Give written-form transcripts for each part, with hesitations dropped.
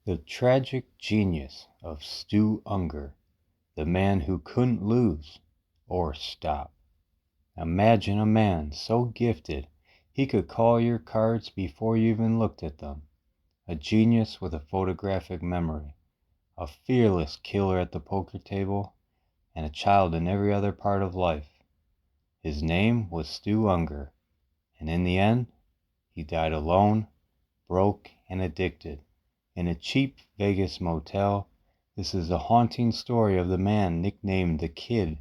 The tragic genius of Stu Ungar, the man who couldn't lose or stop. Imagine a man so gifted he could call your cards before you even looked at them. A genius with a photographic memory, a fearless killer at the poker table, and a child in every other part of life. His name was Stu Ungar, and in the end, he died alone, broke, and addicted in a cheap Vegas motel. This is a haunting story of the man nicknamed the Kid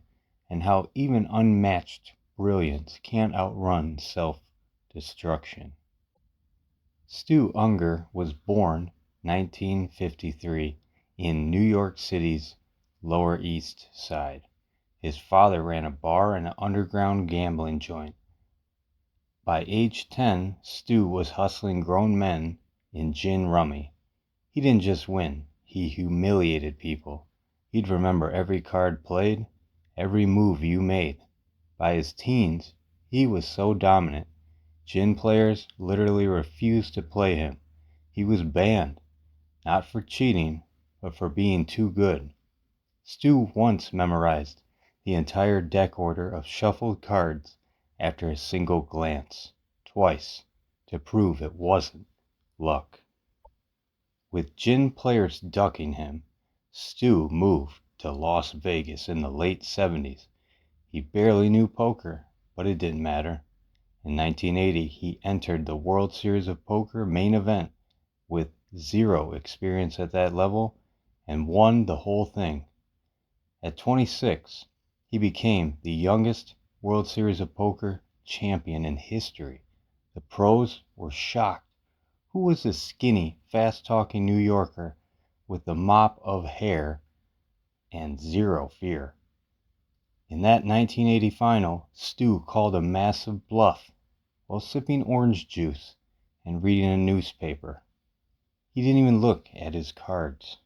and how even unmatched brilliance can't outrun self-destruction. Stu Ungar was born 1953 in New York City's Lower East Side. His father ran a bar and an underground gambling joint. By age 10, Stu was hustling grown men in gin rummy. He didn't just win, he humiliated people. He'd remember every card played, every move you made. By his teens, he was so dominant, gin players literally refused to play him. He was banned, not for cheating, but for being too good. Stu once memorized the entire deck order of shuffled cards after a single glance, twice, to prove it wasn't luck. With gin players ducking him, Stu moved to Las Vegas in the late 70s. He barely knew poker, but it didn't matter. In 1980, he entered the World Series of Poker main event with zero experience at that level and won the whole thing. At 26, he became the youngest World Series of Poker champion in history. The pros were shocked. Who was this skinny, fast-talking New Yorker with the mop of hair and zero fear? In that 1980 final, Stu called a massive bluff while sipping orange juice and reading a newspaper. He didn't even look at his cards.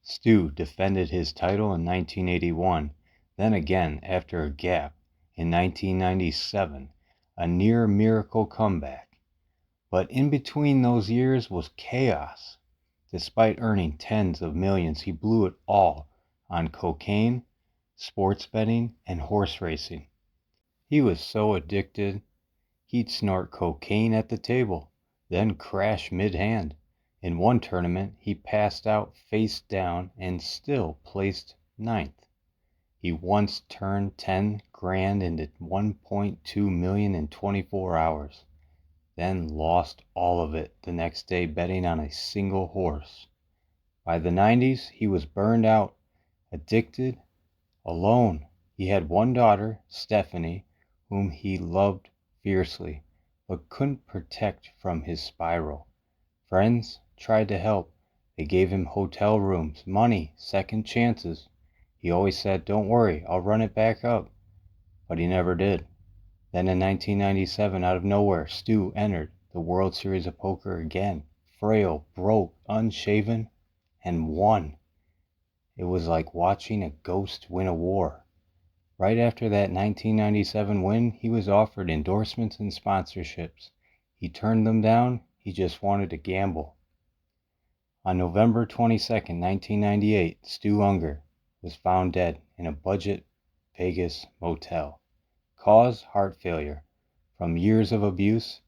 Stu defended his title in 1981, then again after a gap in 1997, a near miracle comeback. But in between those years was chaos. Despite earning tens of millions, he blew it all on cocaine, sports betting, and horse racing. He was so addicted, he'd snort cocaine at the table, then crash mid-hand. In one tournament, he passed out face down and still placed ninth. He once turned 10 grand into 1.2 million in 24 hours. Then lost all of it the next day betting on a single horse. By the 90s, he was burned out, addicted, alone. He had one daughter, Stephanie, whom he loved fiercely, but couldn't protect from his spiral. Friends tried to help. They gave him hotel rooms, money, second chances. He always said, "Don't worry, I'll run it back up." But he never did. Then in 1997, out of nowhere, Stu entered the World Series of Poker again, frail, broke, unshaven, and won. It was like watching a ghost win a war. Right after that 1997 win, he was offered endorsements and sponsorships. He turned them down. He just wanted to gamble. On November 22nd, 1998, Stu Ungar was found dead in a budget Vegas motel. Cause: heart failure. From years of abuse,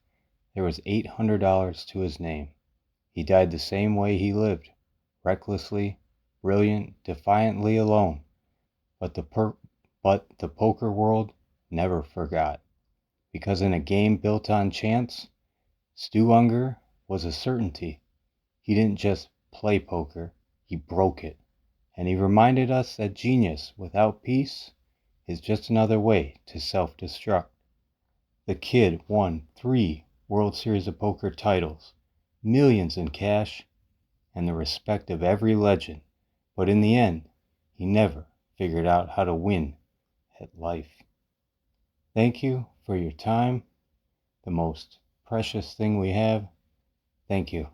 there was $800 to his name. He died the same way he lived, recklessly, brilliant, defiantly alone. But the poker world never forgot. Because in a game built on chance, Stu Ungar was a certainty. He didn't just play poker, he broke it. And he reminded us that genius without peace is just another way to self-destruct. The Kid won 3 World Series of Poker titles, millions in cash, and the respect of every legend. But in the end, he never figured out how to win at life. Thank you for your time, the most precious thing we have. Thank you.